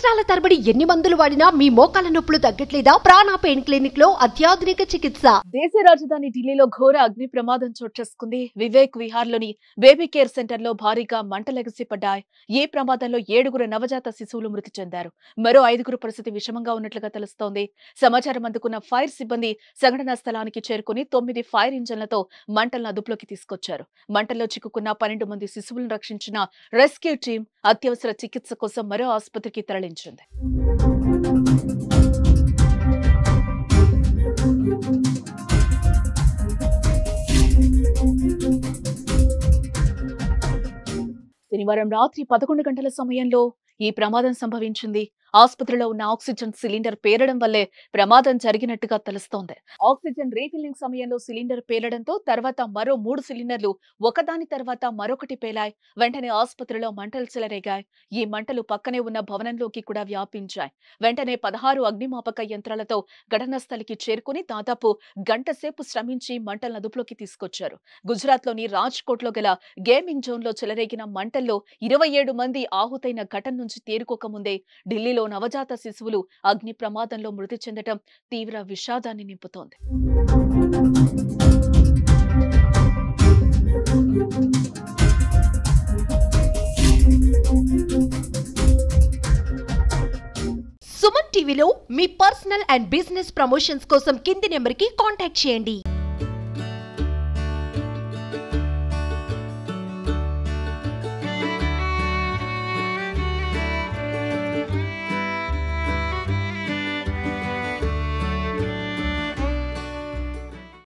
సంవత్సరాల తరబడి ఎన్ని మందులు వాడినా మీ మోకాల నొప్పులు తగ్గట్లేదా? ప్రాణ పెయిన్ క్లినిక్ లో అత్యాధునిక చికిత్స. దేశ రాజధాని ఢిల్లీలో ఘోర అగ్ని ప్రమాదం చోటు చేసుకుంది. వివేక్ విహార్ లోని బేబీ కేర్ సెంటర్ లో భారీగా మంటలెగసి పడ్డాయి. ఈ ప్రమాదంలో 7 నవజాత శిశువులు మృతి చెందారు. మరో 5 పరిస్థితి విషమంగా ఉన్నట్లుగా తెలుస్తోంది. సమాచారం అందుకున్న ఫైర్ సిబ్బంది సంఘటనా స్థలానికి చేరుకుని 9 ఫైర్ ఇంజన్లతో మంటలను అదుపులోకి తీసుకొచ్చారు. మంటల్లో చిక్కుకున్న 12 మంది శిశువులను రక్షించిన రెస్క్యూ టీం అత్యవసర చికిత్స కోసం మరో ఆసుపత్రికి తరలించింది. శనివారం రాత్రి 11 గంటల సమయంలో ఈ ప్రమాదం సంభవించింది. ఆసుపత్రిలో ఉన్న ఆక్సిజన్ సిలిండర్ పేరడం వల్లే ప్రమాదం జరిగినట్టుగా తెలుస్తోంది. ఆక్సిజన్ రీఫిల్లింగ్ సమయంలో సిలిండర్ పేలడంతో తర్వాత మరో 3 సిలిండర్లు ఒకదాని తర్వాత మరొకటి పేలాయి. వెంటనే ఆసుపత్రిలో మంటలు చెలరేగాయి. ఈ మంటలు పక్కనే ఉన్న భవనంలోకి కూడా వ్యాపించాయి. వెంటనే 16 అగ్నిమాపక యంత్రాలతో ఘటనా స్థలికి చేరుకుని దాదాపు గంట సేపు శ్రమించి మంటలను అదుపులోకి తీసుకొచ్చారు. గుజరాత్లోని రాజ్కోట్లో గల గేమింగ్ జోన్లో చెలరేగిన మంటల్లో 27 మంది ఆహుతైన ఘటన నుంచి తేరుకోకముందే ఢిల్లీలో నవజాత శిశువులు అగ్ని ప్రమాదంలో మృతి చెందడం తీవ్ర విషాదాన్ని నింపుతోంది. సుమన్ టీవీలో మీ పర్సనల్ అండ్ బిజినెస్ ప్రమోషన్స్ కోసం కింది నెంబర్కి కాంటాక్ట్ చేయండి.